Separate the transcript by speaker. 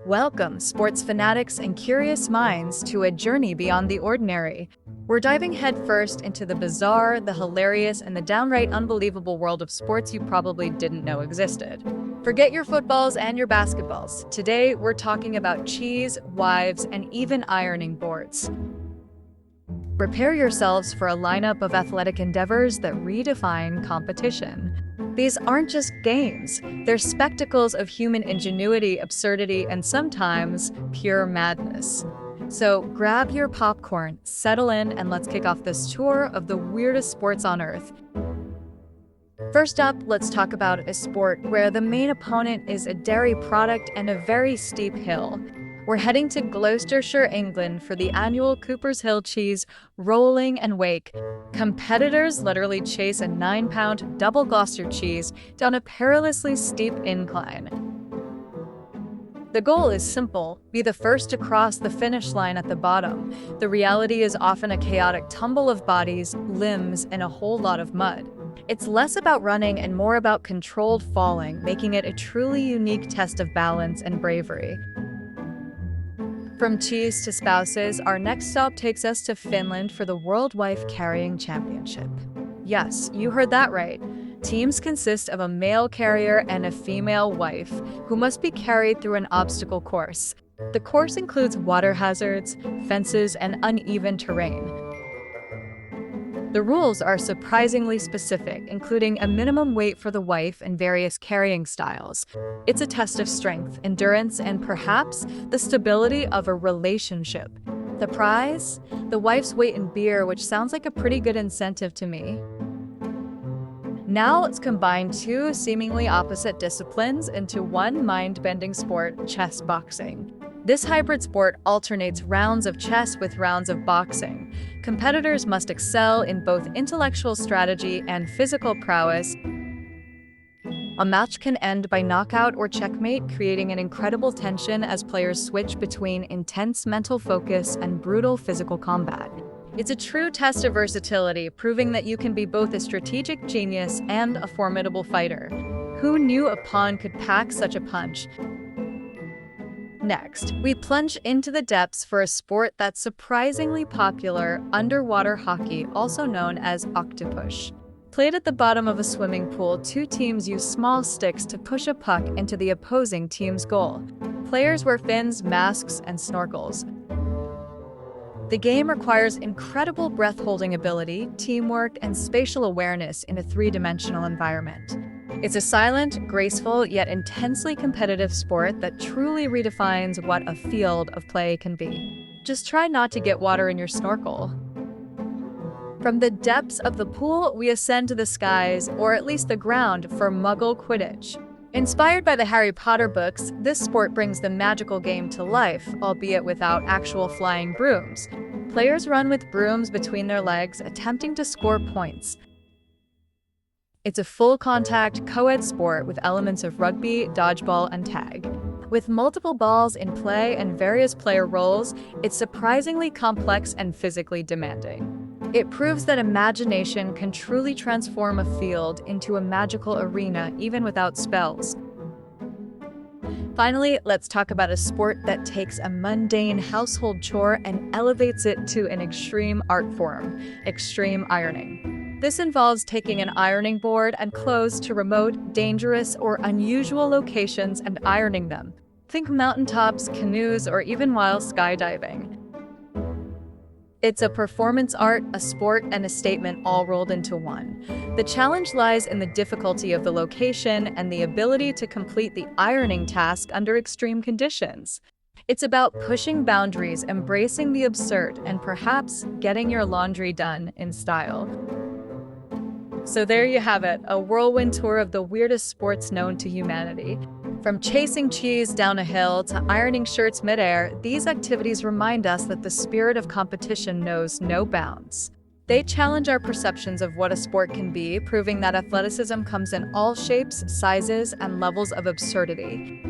Speaker 1: Welcome, sports fanatics and curious minds, to a journey beyond the ordinary. We're diving headfirst into the bizarre, the hilarious, and the downright unbelievable world of sports you probably didn't know existed. Forget your footballs and your basketballs. Today, we're talking about cheese, wives, and even ironing boards. Prepare yourselves for a lineup of athletic endeavors that redefine competition. These aren't just games, they're spectacles of human ingenuity, absurdity, and sometimes pure madness. So grab your popcorn, settle in, and let's kick off this tour of the weirdest sports on Earth. First up, let's talk about a sport where the main opponent is a dairy product and a very steep hill. We're heading to Gloucestershire, England for the annual Cooper's Hill Cheese Rolling and Wake. Competitors literally chase a 9-pound double Gloucester cheese down a perilously steep incline. The goal is simple: be the first to cross the finish line at the bottom. The reality is often a chaotic tumble of bodies, limbs, and a whole lot of mud. It's less about running and more about controlled falling, making it a truly unique test of balance and bravery. From cheese to spouses, our next stop takes us to Finland for the World Wife Carrying Championship. Yes, you heard that right. Teams consist of a male carrier and a female wife, who must be carried through an obstacle course. The course includes water hazards, fences, and uneven terrain. The rules are surprisingly specific, including a minimum weight for the wife and various carrying styles. It's a test of strength, endurance, and perhaps the stability of a relationship. The prize? The wife's weight in beer, which sounds like a pretty good incentive to me. Now let's combine two seemingly opposite disciplines into one mind-bending sport: chess boxing. This hybrid sport alternates rounds of chess with rounds of boxing. Competitors must excel in both intellectual strategy and physical prowess. A match can end by knockout or checkmate, creating an incredible tension as players switch between intense mental focus and brutal physical combat. It's a true test of versatility, proving that you can be both a strategic genius and a formidable fighter. Who knew a pawn could pack such a punch? Next, we plunge into the depths for a sport that's surprisingly popular: underwater hockey, also known as octopus. Played at the bottom of a swimming pool, two teams use small sticks to push a puck into the opposing team's goal. Players wear fins, masks, and snorkels. The game requires incredible breath-holding ability, teamwork, and spatial awareness in a three-dimensional environment. It's a silent, graceful, yet intensely competitive sport that truly redefines what a field of play can be. Just try not to get water in your snorkel. From the depths of the pool, we ascend to the skies, or at least the ground, for Muggle Quidditch. Inspired by the Harry Potter books, this sport brings the magical game to life, albeit without actual flying brooms. Players run with brooms between their legs, attempting to score points. It's a full-contact, co-ed sport with elements of rugby, dodgeball, and tag. With multiple balls in play and various player roles, it's surprisingly complex and physically demanding. It proves that imagination can truly transform a field into a magical arena, even without spells. Finally, let's talk about a sport that takes a mundane household chore and elevates it to an extreme art form: extreme ironing. This involves taking an ironing board and clothes to remote, dangerous, or unusual locations and ironing them. Think mountaintops, canoes, or even while skydiving. It's a performance art, a sport, and a statement all rolled into one. The challenge lies in the difficulty of the location and the ability to complete the ironing task under extreme conditions. It's about pushing boundaries, embracing the absurd, and perhaps getting your laundry done in style. So there you have it, a whirlwind tour of the weirdest sports known to humanity. From chasing cheese down a hill to ironing shirts midair, these activities remind us that the spirit of competition knows no bounds. They challenge our perceptions of what a sport can be, proving that athleticism comes in all shapes, sizes, and levels of absurdity.